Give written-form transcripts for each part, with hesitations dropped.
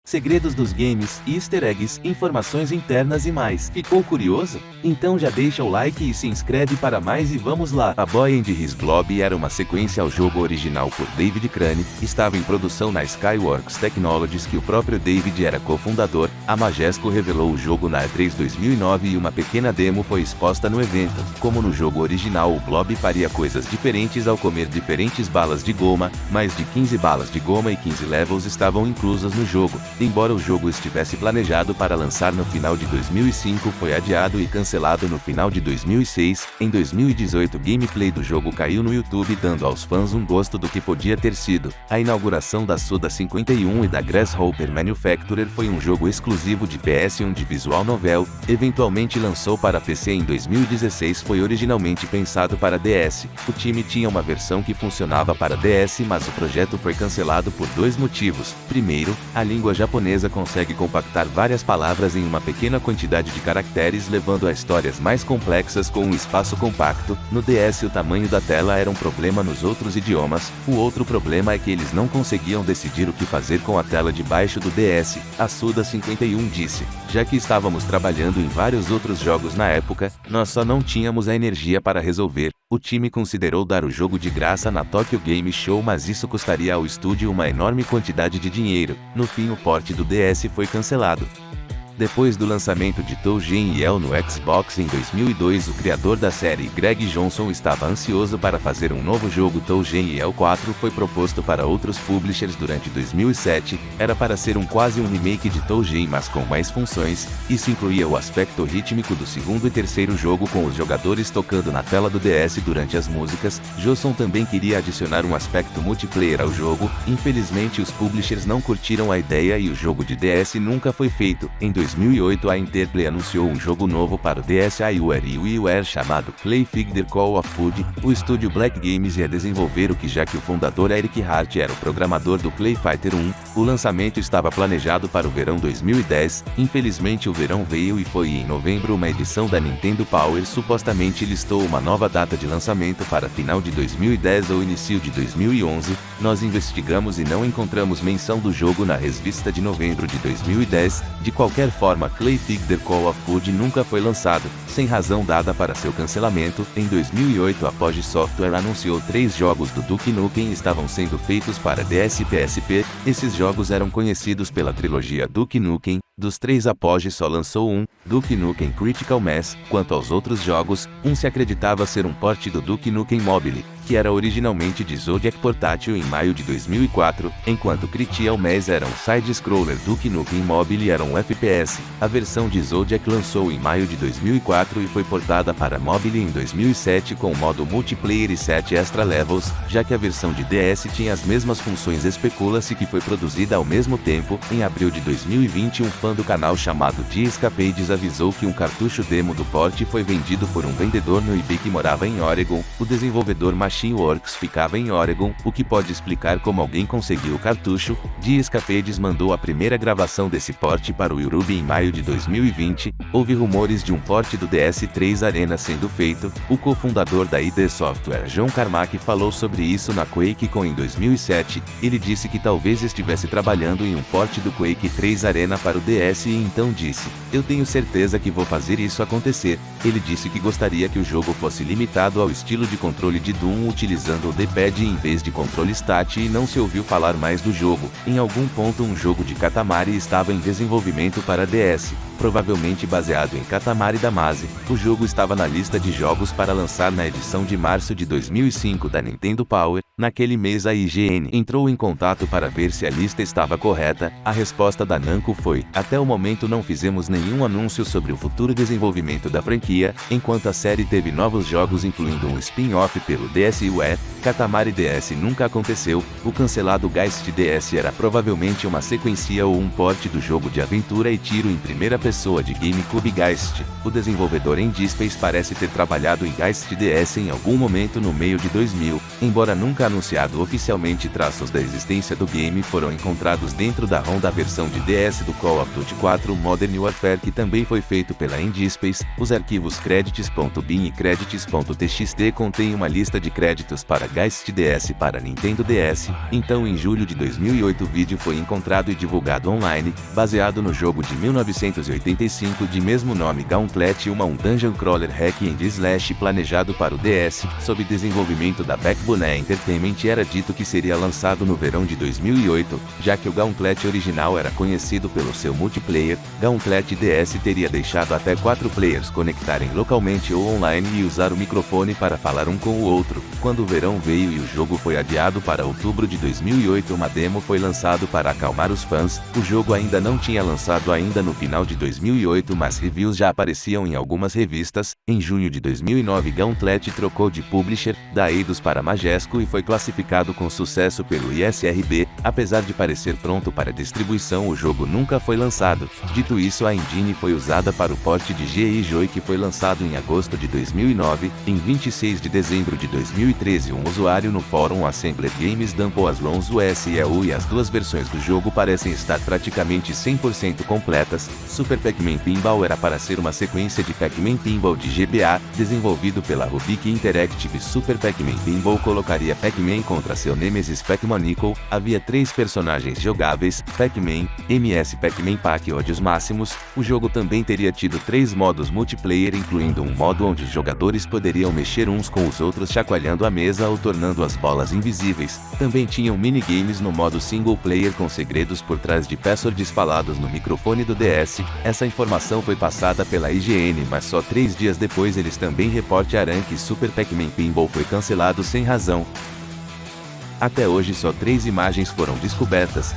segredos dos games, easter eggs, informações internas e mais. Ficou curioso? Então já deixa o like e se inscreve para mais e vamos lá! A Boy and His Blob era uma sequência ao jogo original por David Crane, estava em produção na Skyworks Technologies que o próprio David era cofundador. A Majesco revelou o jogo na E3 2009 e uma pequena demo foi exposta no evento. Como no jogo original, o Blob faria coisas diferentes ao comer diferentes balas de goma, mais de 15 balas de goma e 15 levels estavam inclusas no jogo. Embora o jogo estivesse planejado para lançar no final de 2005, foi adiado e cancelado no final de 2006. Em 2018, gameplay do jogo caiu no YouTube, dando aos fãs um gosto do que podia ter sido. A inauguração da Suda51 e da Grasshopper Manufacturer foi um jogo exclusivo de PS1 de visual novel, eventualmente lançou para PC em 2016. Foi originalmente pensado para DS. O time tinha uma versão que funcionava para DS, mas o projeto foi cancelado por dois motivos. Primeiro, a língua japonesa consegue compactar várias palavras em uma pequena quantidade de caracteres, levando a histórias mais complexas com um espaço compacto. No DS o tamanho da tela era um problema nos outros idiomas. O outro problema é que eles não conseguiam decidir o que fazer com a tela de baixo do DS. A Suda51 disse: já que estávamos trabalhando em vários outros jogos na época, nós só não tínhamos a energia para resolver. O time considerou dar o jogo de graça na Tokyo Game Show, mas isso custaria ao estúdio uma enorme quantidade de dinheiro. No fim, o port do DS foi cancelado. Depois do lançamento de Touhou EL no Xbox em 2002, o criador da série, Greg Johnson, estava ansioso para fazer um novo jogo. Touhou EL 4 foi proposto para outros publishers durante 2007, era para ser quase um remake de Touhou, mas com mais funções. Isso incluía o aspecto rítmico do segundo e terceiro jogo, com os jogadores tocando na tela do DS durante as músicas. Johnson também queria adicionar um aspecto multiplayer ao jogo. Infelizmente, os publishers não curtiram a ideia e o jogo de DS nunca foi feito. Em 2008, a Interplay anunciou um jogo novo para o DS iWare e WiiWare chamado Clay Fighter Call of Duty. O estúdio Black Games ia desenvolver já que o fundador Eric Hart era o programador do Clay Fighter 1. O lançamento estava planejado para o verão 2010. Infelizmente, o verão veio e foi em novembro. Uma edição da Nintendo Power supostamente listou uma nova data de lançamento para final de 2010 ou início de 2011. Nós investigamos e não encontramos menção do jogo na revista de novembro de 2010. De qualquer forma, Clay Fighter Call of Duty nunca foi lançado, sem razão dada para seu cancelamento. Em 2008, a Apogee Software anunciou 3 jogos do Duke Nukem estavam sendo feitos para DS e PSP. Esses jogos eram conhecidos pela trilogia Duke Nukem. Dos 3, a Apogee só lançou Duke Nukem Critical Mass. Quanto aos outros jogos, se acreditava ser um port do Duke Nukem Mobile, que era originalmente de Zodiac portátil, em maio de 2004, enquanto Critical Mass era um side-scroller. Duke Nukem Mobile era um FPS. A versão de Zodiac lançou em maio de 2004 e foi portada para mobile em 2007 com modo multiplayer e 7 extra levels. Já que a versão de DS tinha as mesmas funções, especula-se que foi produzida ao mesmo tempo. Em abril de 2020, um fã do canal chamado The Escapades avisou que um cartucho demo do port foi vendido por um vendedor no eBay que morava em Oregon. O desenvolvedor Machine Works ficava em Oregon, o que pode explicar como alguém conseguiu o cartucho. The Escapades mandou a primeira gravação desse port para o YouTube em maio de 2020. Houve rumores de um port do DS3 Arena sendo feito. O cofundador da ID Software, John Carmack, falou sobre isso na QuakeCon em 2007. Ele disse que talvez estivesse trabalhando em um port do Quake 3 Arena para o DS e então disse: "Eu tenho certeza que vou fazer isso acontecer." Ele disse que gostaria que o jogo fosse limitado ao estilo de controle de Doom, utilizando o D-pad em vez de controle STAT, e não se ouviu falar mais do jogo. Em algum ponto, um jogo de Katamari estava em desenvolvimento para DS, provavelmente baseado em Katamari Damacy. O jogo estava na lista de jogos para lançar na edição de março de 2005 da Nintendo Power. Naquele mês, a IGN entrou em contato para ver se a lista estava correta. A resposta da Namco foi: "Até o momento não fizemos nenhum anúncio sobre o futuro desenvolvimento da franquia." Enquanto a série teve novos jogos, incluindo um spin-off pelo DSiWare, Katamari DS nunca aconteceu. O cancelado Geist DS era provavelmente uma sequência ou um port do jogo de aventura e tiro em primeira pessoa de GameCube Geist. O desenvolvedor Indie Space parece ter trabalhado em Geist DS em algum momento no meio de 2000, embora nunca anunciado oficialmente, traços da existência do game foram encontrados dentro da ROM da versão de DS do Call of Duty 4 Modern Warfare, que também foi feito pela IndieSpace. Os arquivos credits.bin e credits.txt contêm uma lista de créditos para Geist DS para Nintendo DS. Então, em julho de 2008, o vídeo foi encontrado e divulgado online, baseado no jogo de 1985 de mesmo nome Gauntlet, um dungeon crawler hack and slash planejado para o DS, sob desenvolvimento da Backbone Entertainment. Era dito que seria lançado no verão de 2008, já que o Gauntlet original era conhecido pelo seu multiplayer. Gauntlet DS teria deixado até 4 players conectarem localmente ou online e usar o microfone para falar um com o outro. Quando o verão veio e o jogo foi adiado para outubro de 2008, uma demo foi lançado para acalmar os fãs. O jogo ainda não tinha lançado ainda no final de 2008, mas reviews já apareciam em algumas revistas. Em junho de 2009, Gauntlet trocou de publisher, da Eidos para Majesco, e foi classificado com sucesso pelo ISRB. Apesar de parecer pronto para distribuição, o jogo nunca foi lançado. Dito isso, a engine foi usada para o port de GI Joy, que foi lançado em agosto de 2009. Em 26 de dezembro de 2013, um usuário no fórum Assembler Games dumpou as ROMs USEU e as duas versões do jogo parecem estar praticamente 100% completas. Super Pac-Man Pinball era para ser uma sequência de Pac-Man Pinball de GBA, desenvolvido pela Rubik Interactive. Super Pac-Man Pinball colocaria Pac-Man contra seu nêmesis Pac-Manicle. Havia 3 personagens jogáveis: Pac-Man, MS Pac-Man Pac Ódios Máximos. O jogo também teria tido 3 modos multiplayer, incluindo um modo onde os jogadores poderiam mexer uns com os outros chacoalhando a mesa ou tornando as bolas invisíveis. Também tinham minigames no modo single player com segredos por trás de passwords falados no microfone do DS. Essa informação foi passada pela IGN, mas só 3 dias depois eles também reportaram que Super Pac-Man Pinball foi cancelado sem razão. Até hoje só 3 imagens foram descobertas.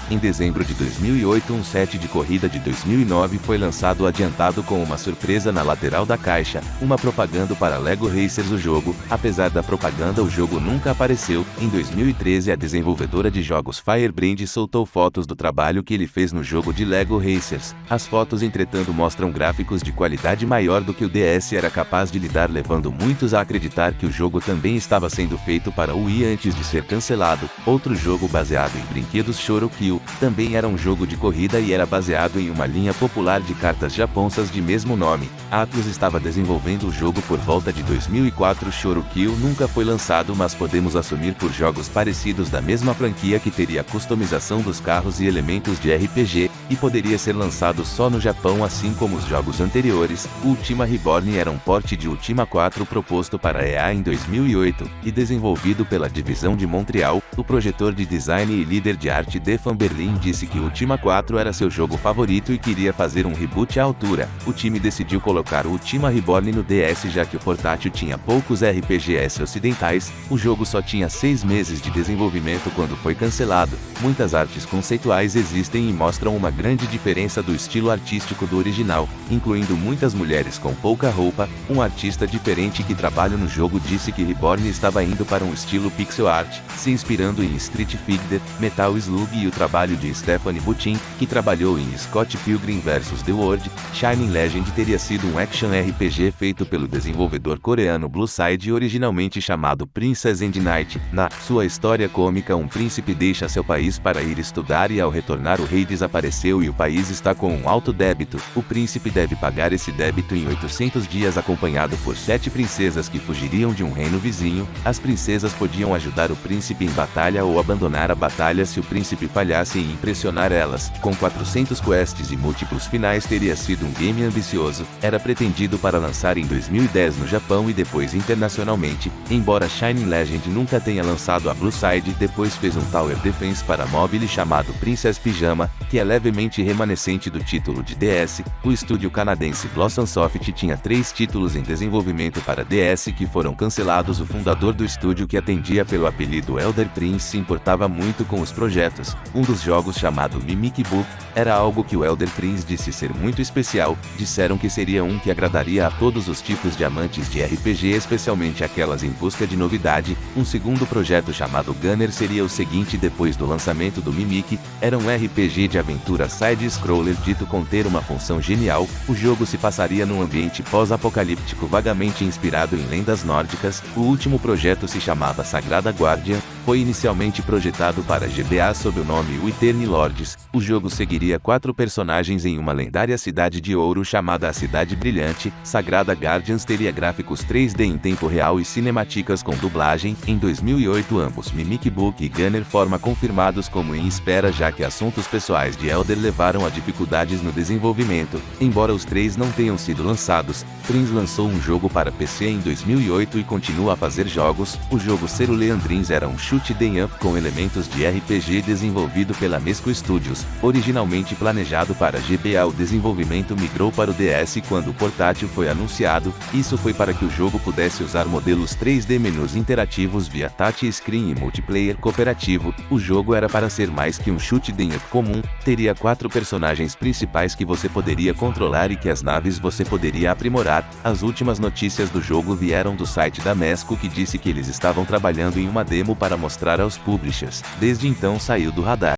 Em dezembro de 2008, um set de corrida de 2009 foi lançado adiantado com uma surpresa na lateral da caixa, uma propaganda para Lego Racers. O jogo, apesar da propaganda, o jogo nunca apareceu. Em 2013, a desenvolvedora de jogos Firebrand soltou fotos do trabalho que ele fez no jogo de Lego Racers. As fotos, entretanto, mostram gráficos de qualidade maior do que o DS era capaz de lidar, levando muitos a acreditar que o jogo também estava sendo feito para o Wii antes de ser cancelado. Outro jogo baseado em brinquedos, Shorokill, também era um jogo de corrida e era baseado em uma linha popular de cartas japonesas de mesmo nome. A Atlus estava desenvolvendo o jogo por volta de 2004. Shorokill nunca foi lançado, mas podemos assumir por jogos parecidos da mesma franquia que teria customização dos carros e elementos de RPG, e poderia ser lançado só no Japão, assim como os jogos anteriores. Ultima Reborn era um port de Ultima 4 proposto para a EA em 2008 e desenvolvido pela divisão de Montreal. O projetor de design e líder de arte Stefan Berlin disse que Ultima 4 era seu jogo favorito e queria fazer um reboot à altura. O time decidiu colocar o Ultima Reborn no DS, já que o portátil tinha poucos RPGs ocidentais. O jogo só tinha 6 meses de desenvolvimento quando foi cancelado. Muitas artes conceituais existem e mostram uma grande diferença do estilo artístico do original, incluindo muitas mulheres com pouca roupa. Um artista diferente que trabalha no jogo disse que Reborn estava indo para um estilo pixel art, se inspirando em Street Fighter, Metal Slug e o trabalho de Stephanie Butin, que trabalhou em Scott Pilgrim vs. The World. Shining Legend teria sido um action RPG feito pelo desenvolvedor coreano Blueside, originalmente chamado Princess and Knight. Na sua história cômica, um príncipe deixa seu país para ir estudar e ao retornar o rei desapareceu e o país está com um alto débito. O príncipe deve pagar esse débito em 800 dias, acompanhado por 7 princesas que fugiriam de um reino vizinho. As princesas podiam ajudar o príncipe em batalha ou abandonar a batalha se o príncipe falhasse em impressionar elas. Com 400 quests e múltiplos finais, teria sido um game ambicioso. Era pretendido para lançar em 2010 no Japão e depois internacionalmente. Embora Shining Legend nunca tenha lançado, a Blueside depois fez um Tower Defense para mobile chamado Princess Pyjama, que é levemente remanescente do título de DS. O estúdio canadense Blossom Soft tinha 3 títulos em desenvolvimento para DS que foram cancelados. O fundador do estúdio, que atendia pelo apelido Elder Prince, se importava muito com os projetos. Um dos jogos, chamado Mimic Book, Era algo que o Elder Prince disse ser muito especial, disseram que seria um que agradaria a todos os tipos de amantes de RPG, especialmente aquelas em busca de novidade. Um segundo projeto chamado Gunner seria o seguinte depois do lançamento do Mimic, era um RPG de aventura side-scroller dito conter uma função genial. O jogo se passaria num ambiente pós-apocalíptico vagamente inspirado em lendas nórdicas. O último projeto se chamava Sagrada Guardian, foi inicialmente projetado para GBA sob o nome O Eternal Lords. O jogo seguiria 4 personagens em uma lendária cidade de ouro chamada a Cidade Brilhante. Sagrada Guardians teria gráficos 3D em tempo real e cinemáticas com dublagem. Em 2008 ambos Mimic Book e Gunner foram confirmados como em espera, já que assuntos pessoais de Elder levaram a dificuldades no desenvolvimento. Embora os 3 não tenham sido lançados, Prince lançou um jogo para PC em 2008 e continua a fazer jogos. O jogo Cerulean Dreams era um shoot 'em up com elementos de RPG desenvolvido pela Mesco Studios. Originalmente planejado para GBA, o desenvolvimento migrou para o DS quando o portátil foi anunciado. Isso foi para que o jogo pudesse usar modelos 3D menus interativos via touchscreen e multiplayer cooperativo. O jogo era para ser mais que um shoot 'em up comum, teria 4 personagens principais que você poderia controlar e que as naves você poderia aprimorar. As últimas notícias do jogo vieram do site da Mesco, que disse que eles estavam trabalhando em uma demo para mostrar aos publishers. Desde então saiu do radar.